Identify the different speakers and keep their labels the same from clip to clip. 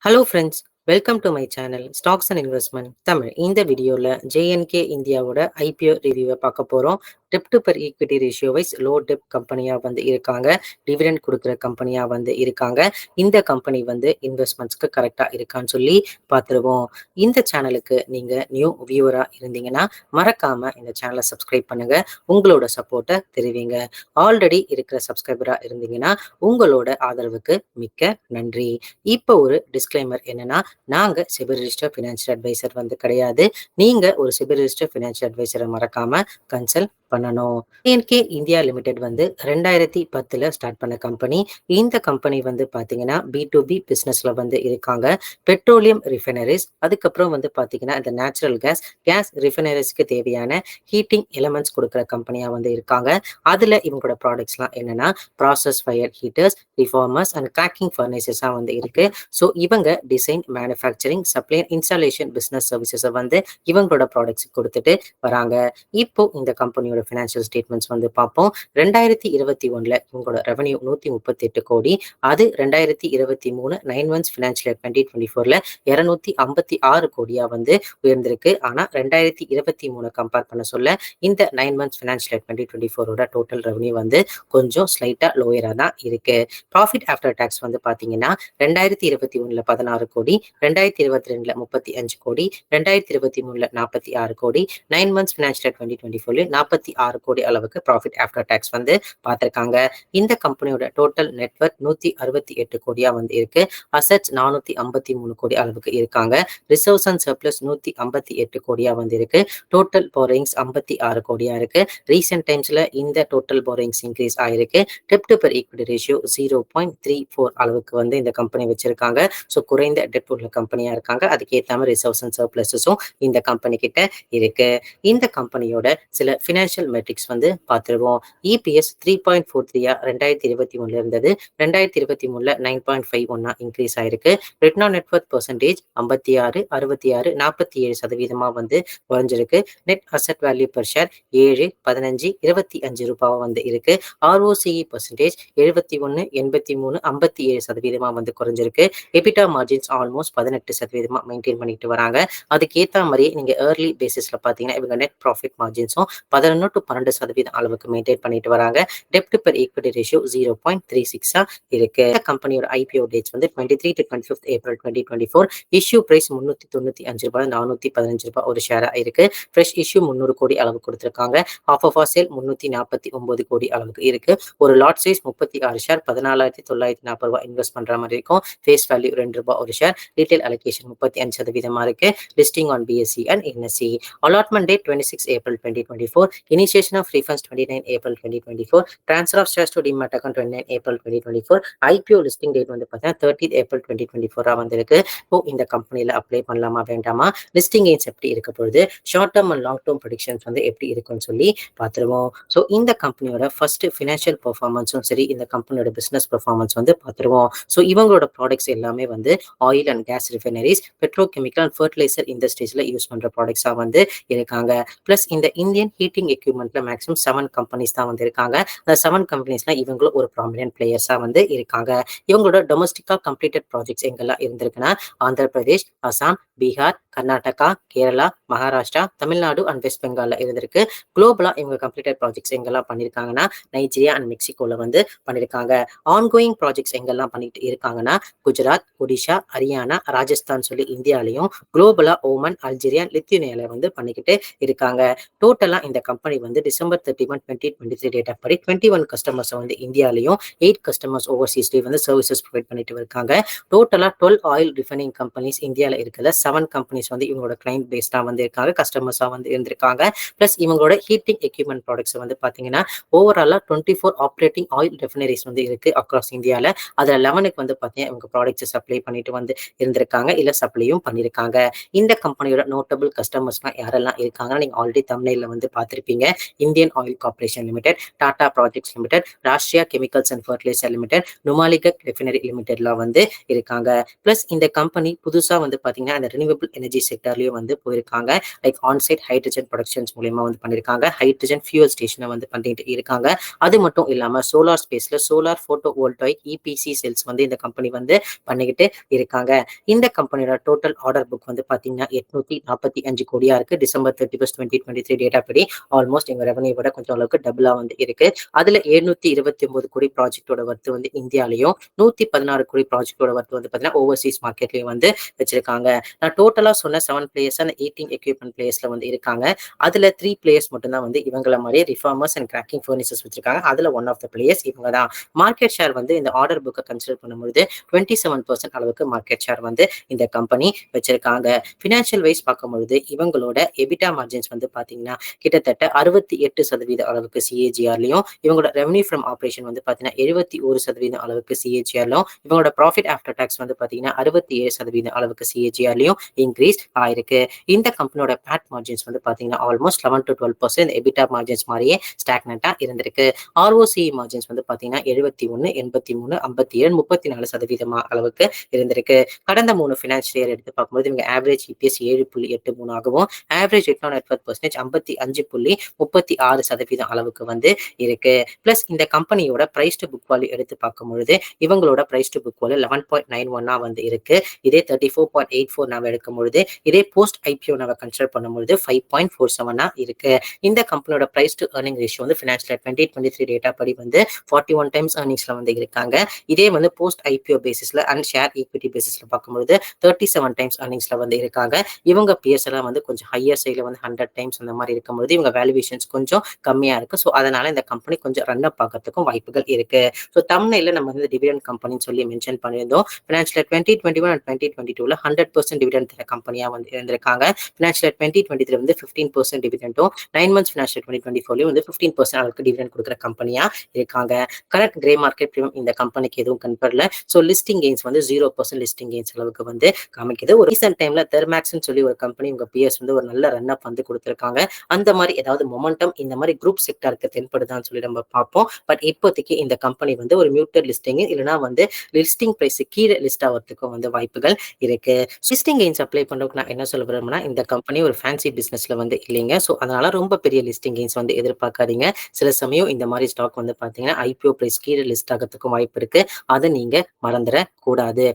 Speaker 1: Hello friends, welcome to my channel stocks and investment Tamil. இந்த வீடியோவில் JNK இந்தியாவோட IPO ரிவ்யூவை பார்க்க போகிறோம். டெப்ட் to per equity ratio wise low debt கம்பெனியாக இருக்காங்க. டிவிடெண்ட் கொடுக்குற கம்பெனியாக இருக்காங்க. இந்த கம்பெனி இன்வெஸ்ட்மெண்ட்ஸ்க்கு கரெக்டாக இருக்கான்னு சொல்லி பார்த்துருவோம். இந்த சேனலுக்கு நீங்கள் நியூ வியூவராக இருந்தீங்கன்னா மறக்காமல் இந்த சேனலை சப்ஸ்கிரைப் பண்ணுங்கள். உங்களோட சப்போர்ட்டை தெரிவிங்க. ஆல்ரெடி இருக்கிற சப்ஸ்கிரைபராக இருந்தீங்கன்னா உங்களோட ஆதரவுக்கு மிக்க நன்றி. இப்போ ஒரு டிஸ்க்ளைமர் என்னன்னா, நாங்க செபி ரிஜிஸ்டர் ஃபினான்ஷியல் அட்வைசர் கிடையாது. நீங்க ஒரு செபி ரிஜிஸ்டர் ஃபினான்ஷியல் அட்வைசரை மறக்காம கன்சல்ட் பண்ணணும். டிஎன்கே இந்தியா லிமிடெட் 2010 ஸ்டார்ட் பண்ண கம்பெனி. இந்த கம்பெனி பாத்தீங்கன்னா B2B பிசினஸ்ல இருக்காங்க. பெட்ரோலியம் ரிஃபைனரிஸ், அதுக்கப்புறம் பாத்தீங்கன்னா இந்த நேச்சுரல் கேஸ் ரிஃபைனரிஸ்க்கு தேவையான ஹீட்டிங் எலிமெண்ட்ஸ் கொடுக்குற கம்பெனியா இருக்காங்க. அதுல இவங்களோட ப்ராடக்ட்ஸ்லாம் என்னன்னா process fired heaters, reformers and cracking ஃபர்னேசஸா இருக்கு. ஸோ இவங்க design, manufacturing, supply, installation business சர்வீசஸை இவங்களோட ப்ராடக்ட்ஸ் கொடுத்துட்டு வராங்க. இப்போ இந்த கம்பெனியோட ஃபினான்ஷியல் ஸ்டேட்மெண்ட்ஸ் பார்ப்போம். 2021 இவங்களோட ரெவன்யூ 138 கோடி. அது 2023 9 months ஃபினான்ஷியல் இயர் 2024 256 கோடியா உயர்ந்திருக்கு. ஆனா 2023 கம்பேர் பண்ண சொல்ல இந்த 9 months financial year 2024 total revenue கொஞ்சம் ஸ்லைட்டா லோயரா தான் இருக்கு. ப்ராஃபிட் ஆஃப்டர் டாக்ஸ் பாத்தீங்கன்னா 2021 16 கோடி, 2022 35 கோடி, 2023 46 கோடி, 9 months ஃபினான்ஷியல் இயர் 2024 46 கோடி அளவுக்கு ப்ராஃபிட் ஆஃப்டர் டாக்ஸ் பார்த்திருக்காங்க. இந்த கம்பெனியோட டோட்டல் நெட்வொர்க் 168 கோடியா இருக்கு. அசெட்ஸ் 453 கோடி அளவுக்கு இருக்காங்க. ரிசர்வ்ஸ் அண்ட் சர்ப்ளஸ் 158 கோடியா இருக்கு. டோட்டல் போரிங்ஸ் 56 கோடியா இருக்கு. ரீசெண்ட் டைம்ஸ்ல இந்த டோட்டல் போரிங்ஸ் இன்க்ரீஸ் ஆயிருக்கு. டெப்ட் டு பெர் ஈக்விட்டி ரேஷியோ 0.34 அளவுக்கு இந்த கம்பெனி வச்சிருக்காங்க. ஸோ குறைந்த டெப்ட் உள்ள கம்பெனியா இருக்காங்க. அதுக்கேற்ற மாதிரி ரிசர்வ்ஸ் அண்ட் சர்ப்ளஸஸும் இந்த கம்பெனி கிட்ட இருக்கு. இந்த கம்பெனியோட சில ஃபினான்ஷியல் மெட்ரிக்ஸ் பார்த்துருவோம். இபிஎஸ் 3.43 2021 இருந்தது. 2023 9.51 இன்க்ரீஸ் ஆயிருக்கு. ரிட்டர்ன் ஆன் நெட்வொர்க் பெர்சன்டேஜ் 56, 66, 47% குறைஞ்சிருக்கு. Net asset value per share 7, 15, 25 ரூபாவா இருக்கு. ஆர்ஓசிஇ பெர்சன்டேஜ் 71, 83, 57% குறைஞ்சிருக்கு. எபிட்டா மார்ஜின்ஸ் ஆல்மோஸ்ட் 18% மெயின்டைன் பண்ணிட்டு வராங்க. அதுக்கேற்ற மாதிரி நீங்க ஏர்லி பேசிஸ்ல பாத்தீங்கன்னா இவங்க நெட் ப்ராஃபிட் மார்ஜின்ஸும் 11 to 12% அளவுக்கு மெயின்டைன் பண்ணிட்டு வராங்க. டெப்ட் பெர் ஈக்விட்டி ரேஷியோ 0.36 இருக்கு. இந்த கம்பெனியோட IPO dates 23 to 25 April 2024. Issue price 395 ரூபாய், 415 ரூபாய் ஒரு ஷேரா இருக்கு. ஃப்ரெஷ் இஷ்யூ 300 கோடி அளவு கொடுத்திருக்காங்க. ஆஃப் ஆஃப் சேல் 349 கோடி அளவுக்கு இருக்கு. ஒரு லாட் சைஸ் 36 ஷேர் 14,940 ரூபாய் இன்வெஸ்ட் பண்ற மாதிரி இருக்கும். ஃபேஸ் வேல்யூ 2 ரூபாய் ஒரு ஷேர். ரீட்டைல் அலோகேஷன் 35% இருக்கு. Listing on BSE and NSE. Allotment date 26 April 2024. Initiation of refunds 29 April 2024. Transfer of shares to demat account 29 April 2024. IPO listing date பார்த்தீங்கன்னா 30 April 2024 இருக்கு. இப்போ இந்த கம்பெனில அப்ளை பண்ணலாமா வேண்டாமா, லிஸ்டிங் ஏஜ் எப்படி இருக்க பொழுது, short term and long term predictions எப்படி இருக்குன்னு சொல்லி பார்த்துருவோம். ஸோ இந்த கம்பெனியோட ஃபர்ஸ்ட் ஃபினான்ஷியல் பெர்ஃபார்மன்ஸும் சரி, இந்த கம்பெனியோட பிசினஸ் பெர்ஃபார்மன்ஸ் பார்த்துருவோம். ஸோ இவங்களோட ப்ராடக்ட்ஸ் எல்லாமே oil and gas refineries, petrochemical and fertilizer இண்டஸ்ட்ரீஸ்ல யூஸ் பண்ற ப்ராடக்ட்ஸா இருக்காங்க. பிளஸ் இந்த இந்தியன் ஹீட்டிங் எக்யூப்மெண்ட்ல மேக்ஸிமம் 7 கம்பெனிஸ் தான் இருக்காங்க. அந்த 7 கம்பெனிஸ்ல இவங்களும் ஒரு ப்ராமினன்ட் பிளேயர்ஸா இருக்காங்க. இவங்களோட டொமஸ்டிக்கா கம்ப்ளீட்டட் ப்ராஜெக்ட்ஸ் எங்கெல்லாம் இருந்திருக்குன்னா ஆந்திர பிரதேஷ், அசாம், பீகார், கர்நாடகா, கேரளா, மகாராஷ்டிரா, தமிழ்நாடு அண்ட் வெஸ்ட் பெங்கால்ல இருந்திருக்கு. குளோபலா இவங்க கம்ப்ளீட்டட் ப்ராஜெக்ட்ஸ் எங்கெல்லாம் பண்ணிருக்காங்கன்னா நைஜீரியா அண்ட் மெக்சிகோல பண்ணிருக்காங்க. ஆன்கோயிங் ப்ராஜெக்ட்ஸ் எங்கெல்லாம் பண்ணிட்டு இருக்காங்கன்னா குஜராத், ஒடிஷா, ஹரியானா, ராஜஸ்தான் சொல்லி இந்தியாலையும், குளோபலா ஓமன், அல்ஜீரியா, லித்துவேனியால பண்ணிக்கிட்டு இருக்காங்க. டோட்டலா இந்த கம்பெனி டிசம்பர் 31, 2023 டேட்டா படி 21 கஸ்டமர்ஸ் இந்தியாலையும், 8 கஸ்டமர்ஸ் ஓவர்சீஸ்லயும் சர்வீசஸ் ப்ரொவைட் பண்ணிட்டு இருக்காங்க. டோட்டலா 12 ஆயில் ரிஃபைனிங் கம்பெனிஸ் இந்தியால இருக்குல்ல, 7 கம்பெனிஸ் இவங்களோட கிளைண்ட் பேஸ்டா இருக்காங்க, கஸ்டமர்ஸா இருந்திருக்காங்க. பிளஸ் இவங்களோட ஹீட்டிங் எக்யூப்மெண்ட் ப்ராடக்ட்ஸ் பாத்தீங்கன்னா ஓவராலா 24 ஆப்ரேட்டிங் ஆயில் ரெஃபைனரிஸ் இருக்கு அக்ராஸ் இந்தியால. அதுல 11க்கு பாத்தீங்கன்னா இவங்க ப்ராடக்ட்ஸ் சப்ளை பண்ணிட்டு இருந்திருக்காங்க, இல்ல சப்ளையும் பண்ணிருக்காங்க. இந்த கம்பெனியோட நோட்டபிள் கஸ்டமர்ஸ்லாம் யாரெல்லாம் இருக்காங்கன்னா நீங்க ஆல்ரெடி தமிழ்ல பார்த்திருப்பீங்க. Indian oil corporation limited, Tata projects limited, Rashtriya chemicals and fertilizer limited, Numaligarh refinery லிமிடெட்லாம் இருக்காங்க. பிளஸ் இந்த கம்பெனி புதுசா பாத்தீங்கன்னா அந்த ரினியூவபிள் எனர்ஜி செக்டர்லயும் போயிருக்காங்க. லைக் ஆன்சைட் ஹைட்ரஜன் ப்ரொடக்ஷன்ஸ் மூலமா பண்ணிருக்காங்க. ஹைட்ரஜன் ஃபியூல் ஸ்டேஷனை பண்ணிட்டு இருக்காங்க. அது மட்டும் இல்லாம சோலார் ஸ்பேஸ்ல solar photovoltaic EPC cells இந்த கம்பெனி பண்ணிக்கிட்டு இருக்காங்க. இந்த கம்பெனியோட டோட்டல் ஆர்டர் புக் வந்து பார்த்தீங்கன்னா 845 கோடியா இருக்கு. டிசம்பர் 31 2023 டேட்டா படி ஆல்மோஸ்ட் எங்க ரெவன்யூ விட கொஞ்சம் அளவுக்கு டபுளா வந்து இருக்கு. அதுல 729 கோடி ப்ராஜெக்ட்டோட வொர்த் வந்து இந்தியாலயும், 116 கோடி ப்ராஜெக்ட்டோட வொர்த் வந்து பார்த்தீங்கன்னா ஓவர்சீஸ் மார்க்கெட்லயும் வந்து வச்சிருக்காங்க. நான் டோட்டலா சொன்ன 7 பிளேயர்ஸ் அந்த 18 எக்யூப்மென்ட் பிளேயர்ஸ்ல வந்து இருக்காங்க. அதுல 3 பிளேயர்ஸ் மட்டும் தான் வந்து இவங்கள மாரியே ரிஃபார்மர்ஸ் அண்ட் கிராக்கிங் ஃபர்னிச்சர்ஸ் வச்சிருக்காங்க. அதுல ஒன் ஆஃப் த பிளேயர்ஸ் இவங்க தான். மார்க்கெட் ஷேர் வந்து இந்த ஆர்டர் புக்க கன்சிடர் பண்ணும்பொழுது 27% அளவுக்கு மார்க்கெட் ஷேர் வந்து இந்த கம்பெனி வச்சிருக்காங்க. ஃபினான்ஷியல் வைஸ் பார்க்கும்பொழுது இவங்களோட எபிட்டா மார்ஜின்ஸ் வந்து பார்த்தீங்கன்னா, கிட்டத்தட்ட 68% அளவுக்கு சிஏஜிஆர்லயும், இவங்களோட ரெவென்யூ ஃப்ரம் ஆப்பரேஷன் வந்து பார்த்தீங்கன்னா 71% அளவுக்கு சிஏஜிஆர்லும், இவங்களோட ப்ராஃபிட் ஆஃப்டர் டாக்ஸ் வந்து பார்த்தீங்கன்னா 67% அளவுக்கு சிஏஜிஆர்லயும் இன்க்ரீஸ் ஆயிருக்கு. இந்த கம்பெனியோட பேட் மார்ஜின்ஸ் வந்து பார்த்தீங்கன்னா ஆல்மோஸ்ட் 11% to 12% எபிட்டா மார்ஜின்ஸ் மாரியே ஸ்டாக்னெட்டா இருந்திருக்கு. ஆர்ஓசிஇ மார்ஜின்ஸ் வந்து பார்த்தீங்கன்னா 71, 83, 57, 34% அளவுக்கு இருந்திருக்கு. கடந்த 3 ஃபினான்ஷியல் இயர் எடுத்து பார்க்கும்போது இவங்க ஆவரேஜ் இபிஎஸ் 7.83 ஆகவும், average return on net Worth percentage 55.36% அளவுக்கு வந்து இருக்கு. பிளஸ் இந்த கம்பெனியோட பிரைஸ் டு புக் வேல்யூ எடுத்து பார்க்கும்பொழுது இவங்களோட பிரைஸ் டு புக் வேல்யூ 11.91 வந்து இருக்கு. இதே 34.84 நாம எடுக்கும்பொழுது, இதே போஸ்ட் ஐபிஓ நாம கன்சிடர் பண்ணும்பொழுது 5.47 இருக்கு. இந்த கம்பெனியோட பிரைஸ் டு ஏர்னிங் ரேஷியோ வந்து ஃபினான்ஷியல் 2023 டேட்டா படி வந்து 41 டைம்ஸ் ஏர்னிங்ஸ்ல வந்து இருக்காங்க. இதே வந்து போஸ்ட் ஐபிஓ பேசிஸ்ல அண்ட் ஷேர் ஈக்விட்டி பேசிஸ்ல பார்க்கும்பொழுது 37 டைம்ஸ் ஏர்னிங்ஸ்ல வந்து இருக்காங்க. இவங்க பிஎஸ் எல்லாம் வந்து கொஞ்சம் ஹையர் சைட்ல வந்து 100 டைம்ஸ் அந்த மாதிரி இருக்கும்போது இவங்க வேல்யூவேஷன்ஸ் கொஞ்சம் கம்மியா இருக்கு. ஸோ அதனால இந்த கம்பெனி கொஞ்சம் ரன் அப் ஆகிறதுக்கும் வாய்ப்புகள் இருக்கு. ஸோ தம்ப்நெயில்ல நம்ம வந்து டிவிடெண்ட் கம்பெனின்னு சொல்லி மென்ஷன் பண்ணியிருந்தோம். ஃபினான்ஷியல் 2021 அண்ட் 2022ல 100% டிவிடெண்ட் தர கம்பெனியா வந்து இருந்திருக்காங்க. ஃபினான்ஷியல் 2023 வந்து 15% டிவிடெண்டும், 9 months ஃபினான்ஷியல் 2024 வந்து 15% அளவுக்கு டிவிடெண்ட் கொடுக்குற கம்பெனியா இருக்காங்க. கரண்ட் கிரே மார்க்கெட் பிரீமியம் இந்த கம்பெனிக்கு எதுவும் கன்பர்ல. ஸோ லிஸ்டிங் கெயின்ஸ் வந்து 0% லிஸ்டிங் கெயின்ஸ் அளவுக்கு வந்து காமிக்குது. ஒரு ரீசென்ட் டைம்ல தெர்மேக்ஸ்னு சொல்லி ஒரு கம்பெனி உங்க பிஎஸ் வந்து ஒரு நல்ல ரன் அப் வந்து கொடுத்திருக்காங்க. அந்த மாதிரி ஏதாவது மொமெண்டம் இந்த மாதிரி குரூப் செக்டாருக்கு தென்படுதான்னு சொல்லி நம்ம பார்ப்போம். பட் இப்போதைக்கு இந்த கம்பெனி வந்து ஒரு மியூட்டட் லிஸ்டிங் இல்லைன்னா வந்து லிஸ்டிங் பிரைஸ் கீழே லிஸ்ட் ஆகிறதுக்கும் வந்து வாய்ப்புகள் இருக்கு. லிஸ்டிங் கெயின்ஸ் அப்ளை பண்றதுக்கு நான் என்ன சொல்ல விரும்புறேன்னா, இந்த கம்பெனி ஒரு ஃபேன்சி பிசினஸ்ல வந்து இல்லைங்க. ஸோ அதனால ரொம்ப பெரிய லிஸ்டிங் கெயின்ஸ் வந்து எதிர்பார்க்காதீங்க. சில சமயம் இந்த மாதிரி ஸ்டாக் வந்து பாத்தீங்கன்னா ஐபிஓ பிரைஸ் கீழே லிஸ்ட் ஆகிறதுக்கும் வாய்ப்பு இருக்கு. அதை நீங்க மறந்துட கூடாது.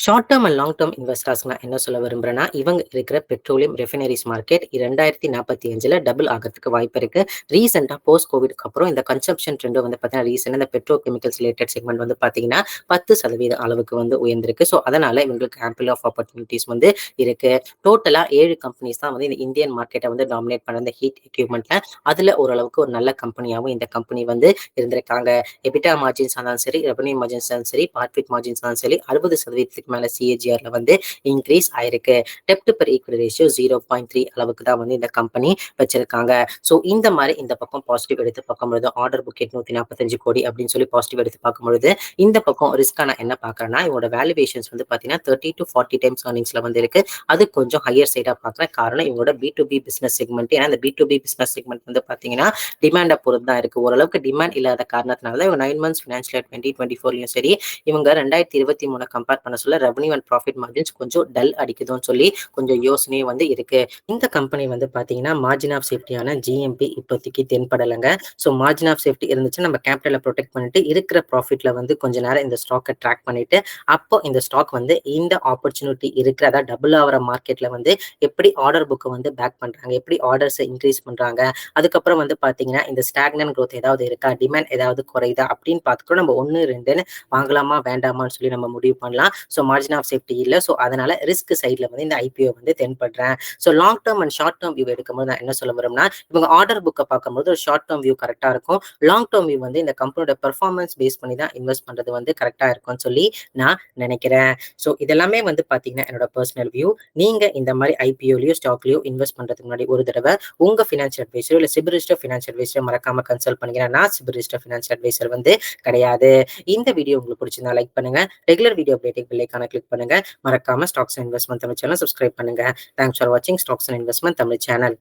Speaker 1: Short term and long term investors நான் என்ன சொல்ல விரும்புறேன்னா, இவங்க இருக்கிற பெட்ரோலியம் ரெஃபினரிஸ் மார்க்கெட் 2045ல டபுள் ஆகிறதுக்கு வாய்ப்பு இருக்கு. ரீசெண்டா போஸ்ட் கோவிட்க்கு அப்புறம் இந்த கன்சம்ப்ஷன் ட்ரெண்ட் வந்து பார்த்தீங்கன்னா ரீசெண்டா இந்த பெட்ரோ கெமிக்கல்ஸ் ரிலேட்டட் செக்மெண்ட் வந்து பார்த்தீங்கன்னா 10% அளவுக்கு வந்து உயர்ந்திருக்கு. ஸோ அதனால இவங்களுக்கு ஆம்பிள் ஆஃப் ஆப்பர்ச்சுனிட்டிஸ் வந்து இருக்கு. டோட்டலா 7 கம்பெனிஸ் தான் வந்து இந்த இந்தியன் மார்க்கெட்டை வந்து டாமினேட் பண்ண இந்த ஹீட் எக்யூப்மெண்ட்ல. அதுல ஓரளவுக்கு ஒரு நல்ல கம்பெனியாகவும் இந்த கம்பெனி வந்து இருந்திருக்காங்க. எபிட்டா மார்ஜின்ஸ் இருந்தாலும் சரி, ரெவன்யூ மார்ஜின்ஸ் இருந்தாலும் சரி, ப்ராஃபிட் மார்ஜின்ஸ் இருந்தாலும் சரி 60% மேல சிஏஜிஆர்ல வந்து இன்க்ரீஸ் ஆயிருக்கு. டெப்ட் பெர் ஈக்விட்டி ரேஷியோ 0.3 அளவுக்கு தான் வந்து இந்த கம்பெனி வச்சிருக்காங்க. ஸோ இந்த மாதிரி இந்த பக்கம் பாசிட்டிவ் எடுத்து பார்க்கும்பொழுது ஆர்டர் புக் 845 கோடி அப்படின்னு சொல்லி பாசிட்டிவ் எடுத்து பார்க்கும்பொழுது, இந்த பக்கம் ரிஸ்கா நான் என்ன பார்க்கறேன்னா, இவங்களோட வேல்யூவேஷன்ஸ் வந்து பார்த்தீங்கன்னா 30 to 40 டைம்ஸ் ஏர்னிங்ஸ்ல வந்து இருக்கு. அது கொஞ்சம் ஹையர் சைடா பார்க்குறேன். காரணம் இவங்களோட B2B பிசினஸ் செக்மெண்ட். ஏன்னா இந்த B2B பிசினஸ் செக்மெண்ட் வந்து பார்த்தீங்கன்னா டிமாண்டை பொறுத்து தான் இருக்கு. ஓரளவுக்கு டிமாண்ட் இல்லாத காரணத்தினால தான் இவங்க 9 months ஃபினான்ஷியல் 2024லயும் சரி, இவங்க 2023 கம்பேர் பண்ண சொல்ல ரெவன்யூ அண்ட் ப்ராஃபிட் மார்ஜின்ஸ் கொஞ்சம் டல் அடிக்குதுன்னு சொல்லி கொஞ்சம் யோசனையும் வந்து இருக்கு. இந்த கம்பெனி வந்து பாத்தீங்கன்னா மார்ஜின் ஆஃப் சேஃப்டியான ஜிஎம்பி இப்போதைக்கு தென்படலைங்க. ஸோ மார்ஜின் ஆஃப் சேஃப்டி இருந்துச்சு நம்ம கேபிட்டலை ப்ரொடெக்ட் பண்ணிட்டு இருக்கிற ப்ராஃபிட்ல வந்து கொஞ்ச நேரம் இந்த ஸ்டாக்கை ட்ராக் பண்ணிட்டு அப்போ இந்த ஸ்டாக் வந்து இந்த ஆப்பர்ச்சுனிட்டி இருக்கிற அதாவது டபுள் ஆகிற மார்க்கெட்ல வந்து எப்படி ஆர்டர் புக்கை வந்து பேக் பண்றாங்க, எப்படி ஆர்டர்ஸை இன்க்ரீஸ் பண்றாங்க, அதுக்கப்புறம் வந்து பாத்தீங்கன்னா இந்த ஸ்டாக்னன்ட் growth ஏதாவது இருக்கா, டிமாண்ட் ஏதாவது குறையுதா அப்படின்னு பார்த்துக்கோ நம்ம 1, 2ன்னு வாங்கலாமா வேண்டாமான்னு சொல்லி நம்ம முடிவு பண்ணலாம். ஸோ மார்ஜின் ஆஃப் சேஃப்டி இல்லை. ஸோ அதனால ரிஸ்க் சைட்ல வந்து இந்த ஐபிஓ வந்து தென்படுறேன். So long term and short term view எடுக்கும்போது நான் என்ன சொல்ல வரோம்னா, இவங்க ஆர்டர் புக்கை பார்க்கும்போது ஒரு ஷார்ட் டேர்ம் வியூ கரெக்டா இருக்கும். லாங் டேர்ம் வியூ வந்து இந்த கம்பெனியோட பெர்ஃபார்மன்ஸ் பேஸ் பண்ணி தான் இன்வெஸ்ட் பண்றது வந்து கரெக்டா இருக்கும்னு சொல்லி நான் நினைக்கிறேன். ஸோ இதெல்லாமே வந்து பாத்தீங்கன்னா என்னோட பர்சனல் வியூ. நீங்க இந்த மாதிரி ஐபிஓலயோ ஸ்டாக்லயோ இன்வெஸ்ட் பண்றதுக்கு முன்னாடி ஒரு தடவை உங்க ஃபினான்ஷியல் அட்வைசரோ இல்ல சிபில் ரிஜிஸ்டர் ஃபினான்ஷியல் அட்வைசரோ மறக்காம கன்சல்ட் பண்ணிக்கிறேன். நான் சிபில் ரிஜிஸ்டர் ஃபினான்ஷியல் அட்வைசர் வந்து கிடையாது. இந்த வீடியோ உங்களுக்கு பிடிச்சிருந்தா லைக் பண்ணுங்க. ரெகுலர் வீடியோ அப்டேட்டிங் பெல் ஐகானை கிளிக் பண்ணுங்க. மறக்காம stocks and investment Tamil channel subscribe பண்ணுங்க. தேங்க்ஸ் ஃபார் வாட்சிங் stocks and investment Tamil channel.